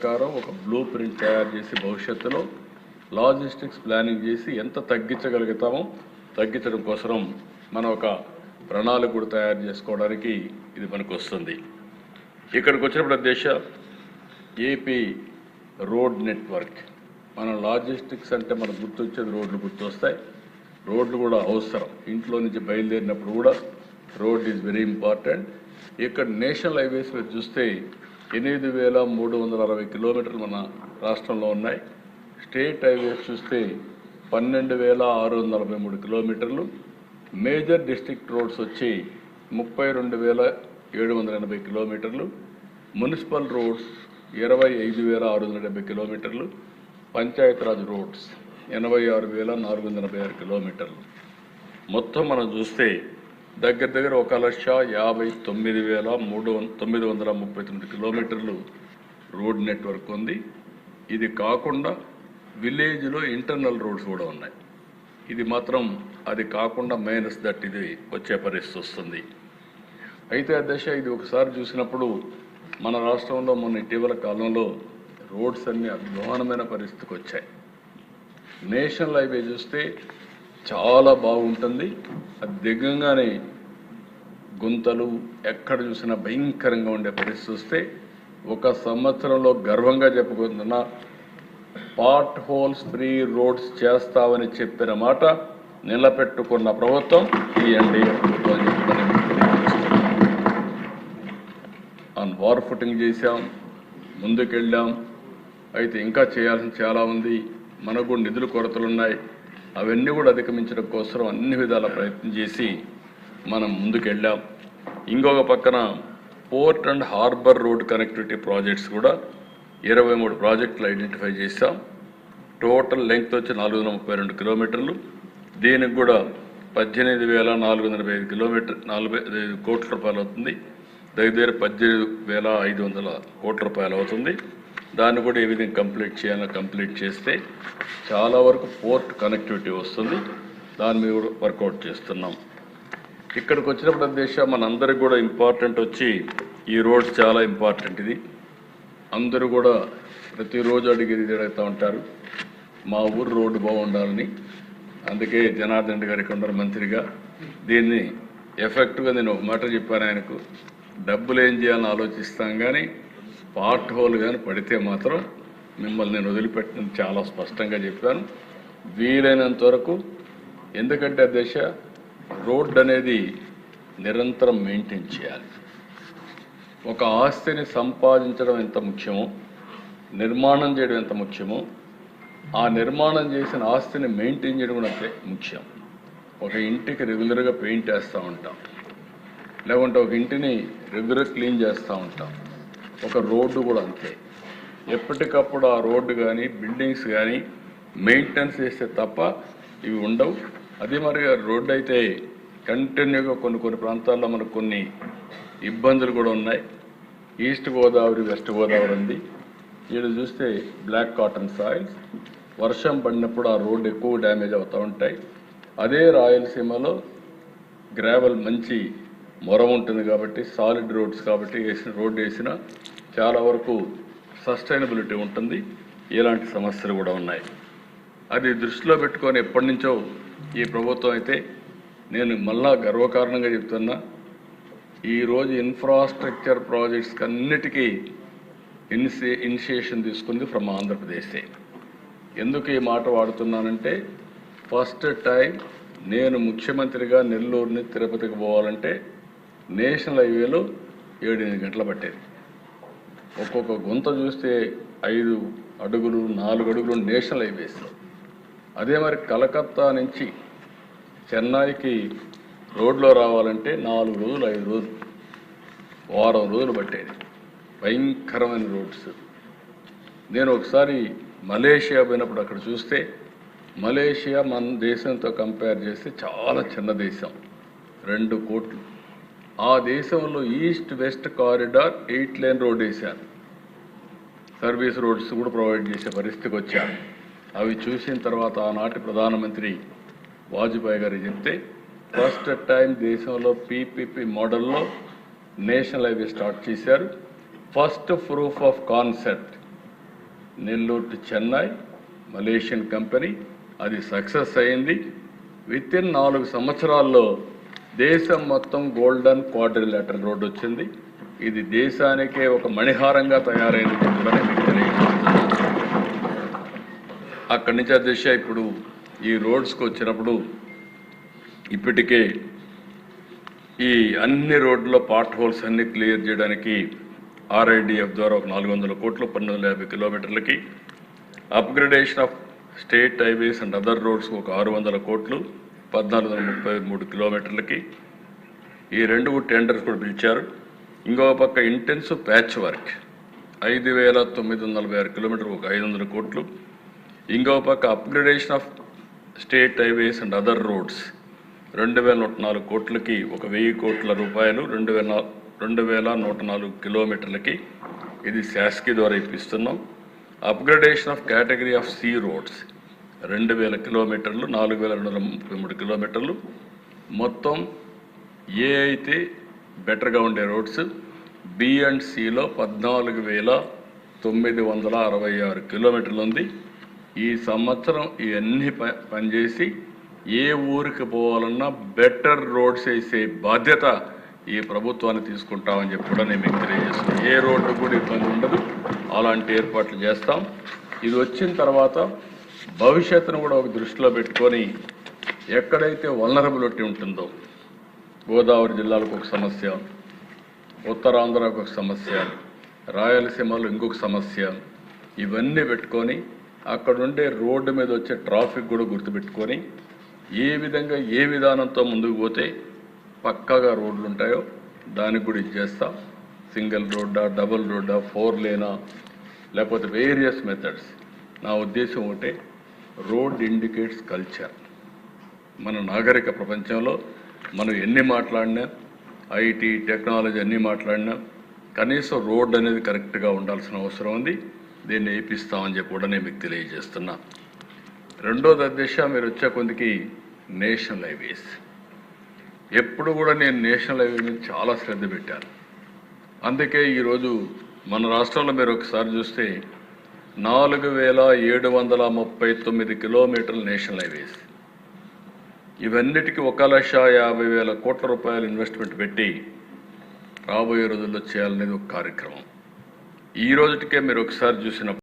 ప్రకారం ఒక blue print తయారు చేసి భవిష్యత్తులో లాజిస్టిక్స్ ప్లానింగ్ చేసి ఎంత తగ్గించగలుగుతామో తగ్గించడం కోసం మనం ఒక ప్రణాళిక కూడా తయారు చేసుకోవడానికి ఇది మనకు వస్తుంది. ఇక్కడికి వచ్చినప్పుడు దేశ ఏపీ రోడ్ నెట్వర్క్, మన లాజిస్టిక్స్ అంటే మనకు గుర్తొచ్చేది రోడ్లు గుర్తొస్తాయి. రోడ్లు కూడా అవసరం. ఇంట్లో నుంచి బయలుదేరినప్పుడు కూడా రోడ్ ఈజ్ వెరీ ఇంపార్టెంట్. ఇక్కడ నేషనల్ హైవేస్ మీద చూస్తే 8,360 కిలోమీటర్లు మన రాష్ట్రంలో ఉన్నాయి. స్టేట్ హైవేస్ చూస్తే 12,643 కిలోమీటర్లు. మేజర్ డిస్ట్రిక్ట్ రోడ్స్ వచ్చి 32,780 కిలోమీటర్లు. మున్సిపల్ రోడ్స్ 25,670 కిలోమీటర్లు. పంచాయతీరాజ్ రోడ్స్ 86,486 కిలోమీటర్లు. మొత్తం మనం చూస్తే దగ్గర 1,59,939 కిలోమీటర్లు రోడ్ నెట్వర్క్ ఉంది. ఇది కాకుండా విలేజ్లో ఇంటర్నల్ రోడ్స్ కూడా ఉన్నాయి. ఇది మాత్రం అది కాకుండా మైనస్ దట్ ఇది వచ్చే పరిస్థితి వస్తుంది. అయితే అధ్యక్ష, ఇది ఒకసారి చూసినప్పుడు మన రాష్ట్రంలో మొన్న ఇటీవల కాలంలో రోడ్స్ అన్ని అధ్వానమైన పరిస్థితికి వచ్చాయి. నేషనల్ హైవే చూస్తే చాలా బాగుంటుంది. అది దిగంగానే గుంతలు ఎక్కడ చూసినా భయంకరంగా ఉండే పరిస్థితి వస్తే ఒక సంవత్సరంలో గర్వంగా చెప్పుకుంటున్న పార్ట్ హోల్స్ ఫ్రీ రోడ్స్ చేస్తామని చెప్పిన మాట నిలబెట్టుకున్న ప్రభుత్వం ఈ ఎన్డీఏ ప్రభుత్వం చెప్తాను. ఆన్ వార్ ఫుటింగ్ చేశాం, ముందుకెళ్ళాం. అయితే ఇంకా చేయాల్సిన చాలా ఉంది. మనకు నిధుల కొరతలున్నాయి. అవన్నీ కూడా అధిగమించడం కోసం అన్ని విధాల ప్రయత్నం చేసి మనం ముందుకెళ్ళాం. ఇంకొక పక్కన port and harbour road connectivity projects కూడా 23 ప్రాజెక్టులు ఐడెంటిఫై చేశాం. టోటల్ లెంగ్త్ వచ్చి 432 కిలోమీటర్లు. దీనికి కూడా 18,485 45 కోట్ల రూపాయలు అవుతుంది. దగ్గర 18,500 కోట్ల రూపాయలు అవుతుంది. దాన్ని కూడా ఏ విధంగా కంప్లీట్ చేయాలో కంప్లీట్ చేస్తే చాలా వరకు పోర్ట్ కనెక్టివిటీ వస్తుంది. దాని మీద కూడా వర్కౌట్ చేస్తున్నాం. ఇక్కడికి వచ్చినప్పుడు దేశ మనందరికి కూడా ఇంపార్టెంట్ వచ్చి ఈ రోడ్స్ చాలా ఇంపార్టెంట్. ఇది అందరూ కూడా ప్రతిరోజు అడిగేది అడుగుతూ ఉంటారు, మా ఊరు రోడ్డు బాగుండాలని. అందుకే జనార్దన్ రెడ్డి గారికి ఉన్నారు మంత్రిగా. దీన్ని ఎఫెక్ట్గా నేను ఒక మాట చెప్పాను ఆయనకు, డబ్బులు ఏం చేయాలని ఆలోచిస్తాం కానీ పార్ట్ హోల్ కానీ పడితే మాత్రం మిమ్మల్ని నేను వదిలిపెట్టిన చాలా స్పష్టంగా చెప్పాను. వీలైనంత వరకు, ఎందుకంటే దేశ రోడ్ అనేది నిరంతరం మెయింటైన్ చేయాలి. ఒక ఆస్తిని సంపాదించడం ఎంత ముఖ్యమో, నిర్మాణం చేయడం ఎంత ముఖ్యమో, ఆ నిర్మాణం చేసిన ఆస్తిని మెయింటైన్ చేయడం కూడా అంతే ముఖ్యం. ఒక ఇంటికి రెగ్యులర్గా పెయింట్ వేస్తూ ఉంటాం, లేకుంటే ఒక ఇంటిని రెగ్యులర్ క్లీన్ చేస్తూ ఉంటాం. ఒక రోడ్డు కూడా అంతే. ఎప్పటికప్పుడు ఆ రోడ్డు కానీ బిల్డింగ్స్ కానీ మెయింటెనెన్స్ చేస్తే తప్ప ఇవి ఉండవు. అదే మరి రోడ్డు అయితే కంటిన్యూగా కొన్ని ప్రాంతాల్లో మనకు కొన్ని ఇబ్బందులు కూడా ఉన్నాయి. ఈస్ట్ గోదావరి, వెస్ట్ గోదావరి ఉంది. ఇక్కడ చూస్తే బ్లాక్ కాటన్ సాయిల్స్, వర్షం పడినప్పుడు ఆ రోడ్డు ఎక్కువ డ్యామేజ్ అవుతూ ఉంటాయి. అదే రాయలసీమలో గ్రావెల్ మంచి మొర ఉంటుంది కాబట్టి, సాలిడ్ రోడ్స్ కాబట్టి రోడ్డు వేసినా చాలా వరకు సస్టైనబిలిటీ ఉంటుంది. ఇలాంటి సమస్యలు కూడా ఉన్నాయి. అది దృష్టిలో పెట్టుకొని ఎప్పటి నుంచో ఈ ప్రభుత్వం అయితే, నేను మళ్ళా గర్వకారణంగా చెప్తున్నా, ఈరోజు ఇన్ఫ్రాస్ట్రక్చర్ ప్రాజెక్ట్స్కి అన్నిటికీ ఇనిషియేషన్ తీసుకుంది ఫ్రమ్ ఆంధ్రప్రదేశే. ఎందుకు ఈ మాట వాడుతున్నానంటే, ఫస్ట్ టైం నేను ముఖ్యమంత్రిగా నెల్లూరుని తిరుపతికి పోవాలంటే నేషనల్ హైవేలో 7-8 గంటలు పట్టేది. ఒక్కొక్క గుంత చూస్తే 5 అడుగులు 4 అడుగులు నేషనల్ హైవేస్లో. అదే మరి కలకత్తా నుంచి చెన్నైకి రోడ్లో రావాలంటే 4 రోజులు 5 రోజులు వారం రోజులు పట్టేది. భయంకరమైన రోడ్స్. నేను ఒకసారి మలేషియా పోయినప్పుడు అక్కడ చూస్తే, మలేషియా మన దేశంతో కంపేర్ చేస్తే చాలా చిన్న దేశం, 2 కోట్లు. ఆ దేశంలో east west corridor 8 lane road వేశారు. సర్వీస్ రోడ్స్ కూడా ప్రొవైడ్ చేసే పరిస్థితికి వచ్చారు. అవి చూసిన తర్వాత ఆనాటి ప్రధానమంత్రి వాజ్పేయి గారు చెప్తే, ఫస్ట్ టైం దేశంలో పీపీపీ మోడల్లో నేషనల్ హైవే స్టార్ట్ చేశారు. First proof of concept Nellore to Chennai Malaysian company, అది సక్సెస్ అయింది. విత్ ఇన్ 4 సంవత్సరాల్లో దేశం మొత్తం గోల్డెన్ క్వాడ్రిలేటరల్ రోడ్ వచ్చింది. ఇది దేశానికే ఒక మణిహారంగా తయారైంది కూడా మీకు తెలియజేస్తున్నాను. అక్కడి నుంచి ఆ దిశ ఇప్పుడు ఈ రోడ్స్కి వచ్చినప్పుడు ఇప్పటికే ఈ అన్ని రోడ్ల పార్ట్ హోల్స్ అన్ని క్లియర్ చేయడానికి RIDF ద్వారా ఒక 400 కోట్లు 1250 కిలోమీటర్లకి, upgradation of state highways and other roads ఒక 600 కోట్లు 1433 కిలోమీటర్లకి ఈ 2 టెండర్స్ కూడా పిలిచారు. ఇంకో పక్క ఇంటెన్సివ్ ప్యాచ్ వర్క్ 5946 కిలోమీటర్లు ఒక 500 కోట్లు. ఇంకో పక్క upgradation of state highways and other roads 2104 కోట్లకి ఒక 1000 కోట్ల రూపాయలు 2104 కిలోమీటర్లకి ఇది శాసకి ద్వారా ఇప్పిస్తున్నాం. Upgradation of category of C roads 2000 కిలోమీటర్లు 4233 కిలోమీటర్లు. మొత్తం ఏ అయితే బెటర్గా ఉండే రోడ్స్ బి అండ్ సిలో 14,966 కిలోమీటర్లు ఉంది. ఈ సంవత్సరం ఇవన్నీ పనిచేసి ఏ ఊరికి పోవాలన్నా బెటర్ రోడ్స్ వేసే బాధ్యత ఈ ప్రభుత్వాన్ని తీసుకుంటామని చెప్పి కూడా నేను మీకు తెలియజేస్తున్నాను. ఏ రోడ్డు కూడా ఇబ్బంది ఉండదు, అలాంటి ఏర్పాట్లు చేస్తాం. ఇది వచ్చిన తర్వాత భవిష్యత్తును కూడా ఒక దృష్టిలో పెట్టుకొని ఎక్కడైతే వల్నరబిలిటీ ఉంటుందో, గోదావరి జిల్లాలకు ఒక సమస్య, ఉత్తరాంధ్రకు ఒక సమస్య, రాయలసీమలో ఇంకొక సమస్య, ఇవన్నీ పెట్టుకొని అక్కడుండే రోడ్డు మీద వచ్చే ట్రాఫిక్ కూడా గుర్తుపెట్టుకొని ఏ విధంగా ఏ విధానంతో ముందుకు పోతే పక్కాగా రోడ్లు ఉంటాయో దానికి కూడా ఇచ్చేస్తాం. సింగిల్ రోడ్డా, డబుల్ రోడ్డా, 4 లేనా, లేకపోతే వేరియస్ మెథడ్స్. నా ఉద్దేశం ఒకటే, రోడ్ ఇండికేట్స్ కల్చర్. మన నాగరిక ప్రపంచంలో మనం ఎన్ని మాట్లాడినా, ఐటీ టెక్నాలజీ అన్నీ మాట్లాడినా కనీసం రోడ్ అనేది కరెక్ట్గా ఉండాల్సిన అవసరం ఉంది. దీన్ని వేయిస్తామని చెప్పి కూడా నేను మీకు తెలియజేస్తున్నా. రెండోది అధ్యక్ష, మీరు వచ్చే కొందికి నేషనల్ హైవేస్. ఎప్పుడు కూడా నేను నేషనల్ హైవే మీద చాలా శ్రద్ధ పెట్టాను. అందుకే ఈరోజు మన రాష్ట్రంలో మీరు ఒకసారి చూస్తే 4739 కిలోమీటర్లు నేషనల్ హైవేస్. ఇవన్నిటికీ 1,50,000 కోట్ల రూపాయలు ఇన్వెస్ట్మెంట్ పెట్టి రాబోయే రోజుల్లో చేయాలనేది ఒక కార్యక్రమం. ఈ రోజుటికే మీరు ఒకసారి చూసిన